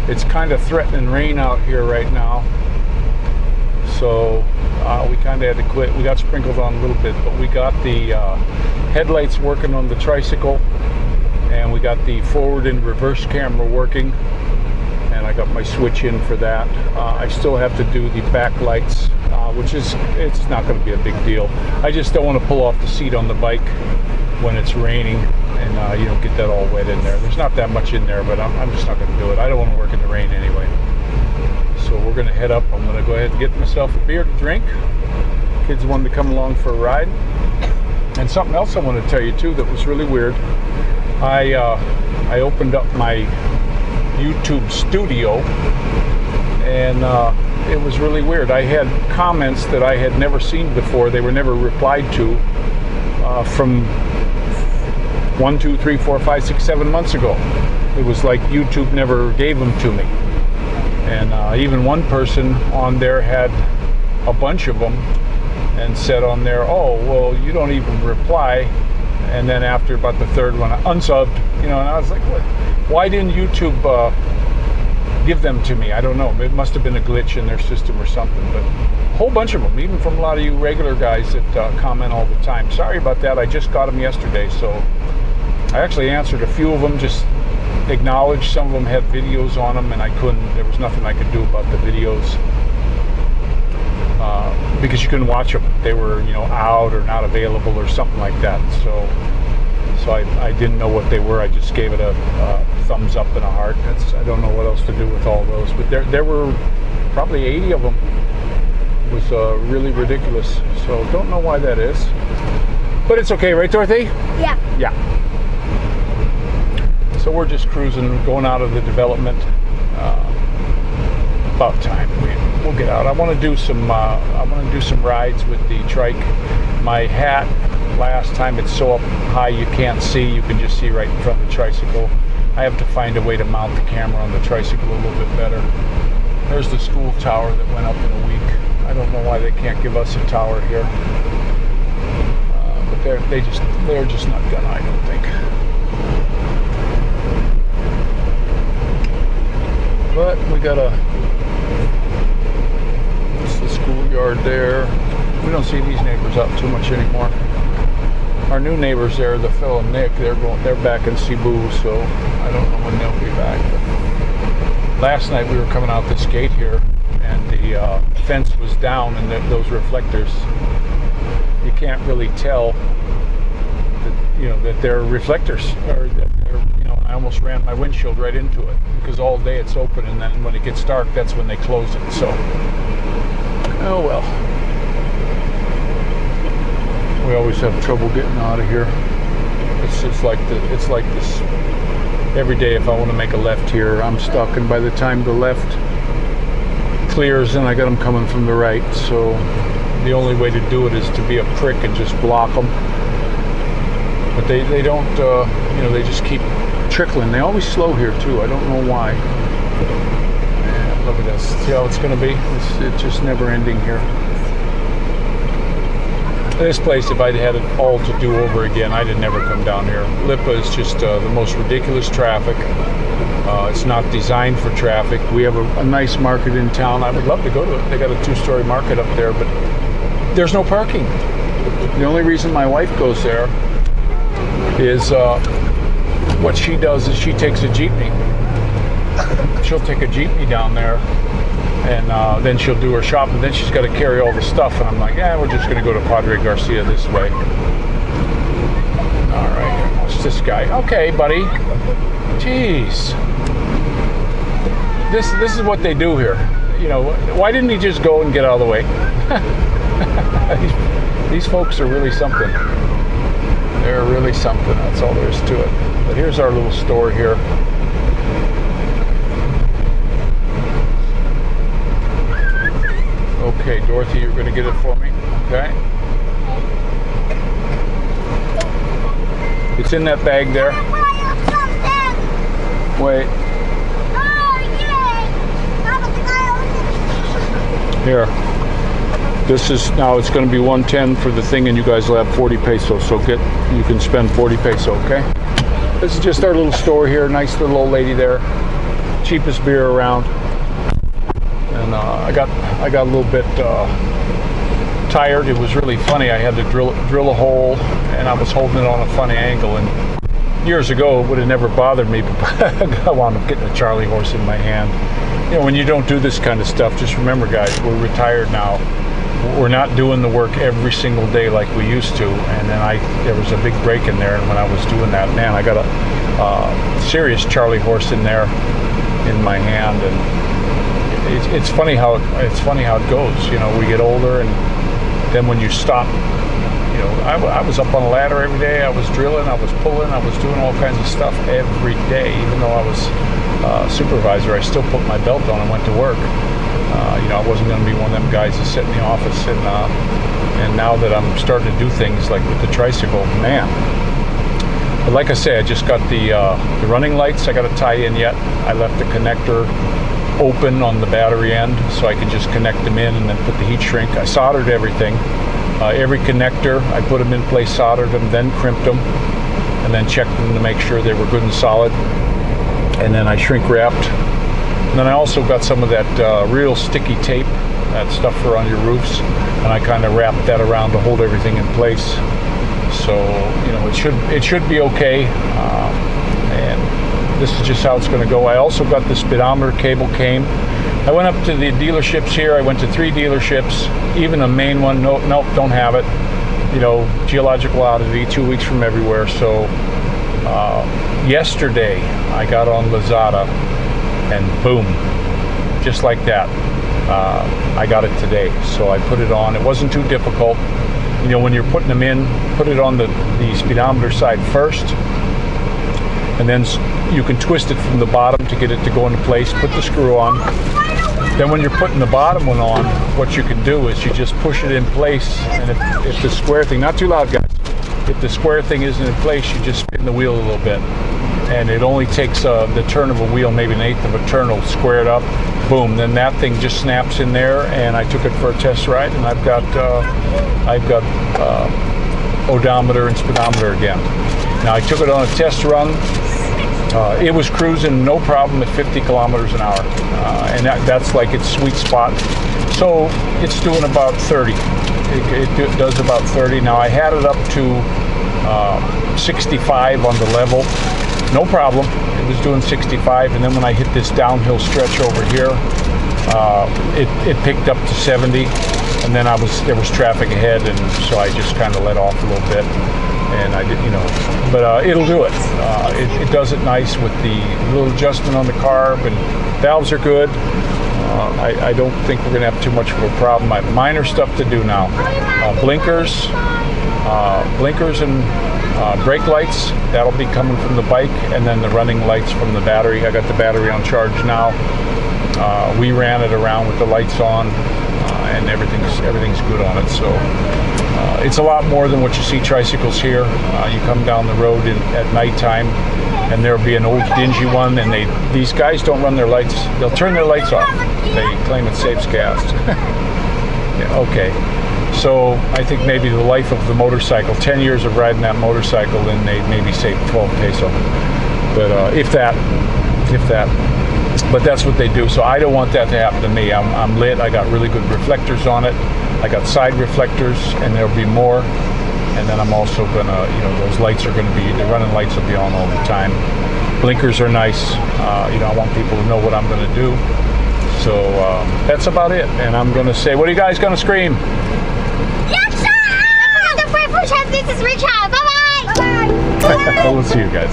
It's kind of threatening rain out here right now. So we kind of had to quit. We got sprinkled on a little bit, but we got the headlights working on the tricycle, and we got the forward and reverse camera working, and I got my switch in for that. I still have to do the back lights, which is, it's not going to be a big deal. I just don't want to pull off the seat on the bike when it's raining and you know, get that all wet in there. There's not that much in there, but I'm just not going to do it. I don't want to work in the rain anyway. So we're going to head up. I'm going to go ahead and get myself a beer to drink. Kids wanted to come along for a ride. And something else I want to tell you too that was really weird. I opened up my YouTube studio, and it was really weird. I had comments that I had never seen before. They were never replied to from 1, 2, 3, 4, 5, 6, 7 months ago. It was like YouTube never gave them to me. And even one person on there had a bunch of them and said on there, oh, well, you don't even reply. And then after about the third one, I unsubbed, you know, and I was like, what? Why didn't YouTube give them to me? I don't know. It must have been a glitch in their system or something. But a whole bunch of them, even from a lot of you regular guys that comment all the time. Sorry about that. I just got them yesterday. So I actually answered a few of them, just acknowledged. Some of them had videos on them, and I couldn't. There was nothing I could do about the videos because you couldn't watch them. They were, you know, out or not available or something like that. So I didn't know what they were. I just gave it a thumbs up and a heart. I don't know what else to do with all those. But there were probably 80 of them. It was really ridiculous. So don't know why that is. But it's okay, right, Dorothy? Yeah. Yeah. So we're just cruising, going out of the development. About time. We'll get out. I want to do some rides with the trike. My hat, last time, it's so up high you can't see. You can just see right in front of the tricycle. I have to find a way to mount the camera on the tricycle a little bit better. There's the school tower that went up in a week. I don't know why they can't give us a tower here. But they're just not gonna, I don't think. But we got it's the schoolyard there. We don't see these neighbors out too much anymore. Our new neighbors there, the Phil and Nick, they're back in Cebu, so I don't know when they'll be back. But last night we were coming out this gate here, and the fence was down, and those reflectors, you can't really tell that, you know, that they're reflectors, or that they're, you know, I almost ran my windshield right into it because all day it's open, and then when it gets dark, that's when they close it. So, oh well. We always have trouble getting out of here. It's like this every day. If I want to make a left here, I'm stuck, and by the time the left clears, then I got them coming from the right. So the only way to do it is to be a prick and just block them. But they don't, you know, they just keep trickling. They always slow here too. I don't know why. Man, look at this. See how it's going to be? It's just never ending here. This place, if I'd had it all to do over again, I'd never come down here. Lipa is just the most ridiculous traffic. It's not designed for traffic. We have a nice market in town. I would love to go to it. They got a 2-story market up there, but there's no parking. The only reason my wife goes there is what she does is she takes a jeepney. She'll take a jeepney down there, and then she'll do her shopping. Then she's got to carry all the stuff, and I'm like, yeah, we're just going to go to Padre Garcia this way. All right, what's this guy? Okay, buddy. Jeez. This is what they do here. You know, why didn't he just go and get out of the way? These folks are really something. They're really something. That's all there is to it. But here's our little store here. Okay, Dorothy, you're going to get it for me. Okay. It's in that bag there. Wait. Here. This is, now it's going to be 110 for the thing, and you guys will have 40 pesos. So you can spend 40 peso, okay? This is just our little store here. Nice little old lady there. cheapest beer around. And I got a little bit tired. It was really funny. I had to drill a hole, and I was holding it on a funny angle. And years ago, it would have never bothered me, but I wound up getting a Charlie horse in my hand. You know, when you don't do this kind of stuff, just remember, guys, we're retired now. We're not doing the work every single day like we used to. And then there was a big break in there, and when I was doing that, man, I got a serious Charlie horse in there in my hand. And it's funny how it goes. You know, we get older, and then when you stop, you know, I was up on a ladder every day. I was drilling, I was pulling, I was doing all kinds of stuff every day. Even though I was supervisor, I still put my belt on and went to work. You know, I wasn't going to be one of them guys that sit in the office. And now that I'm starting to do things like with the tricycle, man. But like I say, I just got the running lights. I got to tie in yet. I left the connector open on the battery end, so I could just connect them in and then put the heat shrink. I soldered everything. Every connector, I put them in place, soldered them, then crimped them, and then checked them to make sure they were good and solid. And then I shrink wrapped. And then I also got some of that real sticky tape, that stuff for on your roofs, and I kind of wrapped that around to hold everything in place. So, you know, it should be okay. And this is just how it's going to go. I also got the speedometer cable came. I went up to the dealerships here. I went to 3 dealerships, even a main one. Nope, don't have it. You know, geological oddity, 2 weeks from everywhere. So yesterday I got on Lazada, and boom, just like that, I got it today. So I put it on. It wasn't too difficult. You know, when you're putting them in, put it on the speedometer side first, and then you can twist it from the bottom to get it to go into place. Put the screw on. Then when you're putting the bottom one on, what you can do is you just push it in place, and if the square thing, not too loud, guys, if the square thing isn't in place, you just spin the wheel a little bit. And it only takes the turn of a wheel, maybe an eighth of a turn, will square it up. Boom, then that thing just snaps in there, and I took it for a test ride, and I've got odometer and speedometer again. Now I took it on a test run. It was cruising no problem at 50 kilometers an hour, and that's like its sweet spot. So it's doing about 30. It does about 30. Now I had it up to 65 on the level. No problem. It was doing 65, and then when I hit this downhill stretch over here, it picked up to 70, and then there was traffic ahead, and so I just kind of let off a little bit, and I did, you know, but it'll do it. It does it nice with the little adjustment on the carb, and valves are good. I don't think we're going to have too much of a problem. I have minor stuff to do now. Blinkers and brake lights, that'll be coming from the bike, and then the running lights from the battery. I got the battery on charge now. We ran it around with the lights on, and everything's good on it. So it's a lot more than what you see tricycles here. You come down the road at nighttime, and there'll be an old dingy one, and these guys don't run their lights. They'll turn their lights off. They claim it saves gas. Yeah, okay. So I think maybe the life of the motorcycle, 10 years of riding that motorcycle, then they maybe save 12 peso. But if that. But that's what they do. So I don't want that to happen to me. I'm lit. I got really good reflectors on it. I got side reflectors, and there'll be more. And then I'm also gonna, you know, those lights are gonna be, the running lights will be on all the time. Blinkers are nice. You know, I want people to know what I'm gonna do. So that's about it. And I'm gonna say, what are you guys gonna scream? Yes, sir! This is Richard. Bye-bye. Bye-bye. We'll see you guys.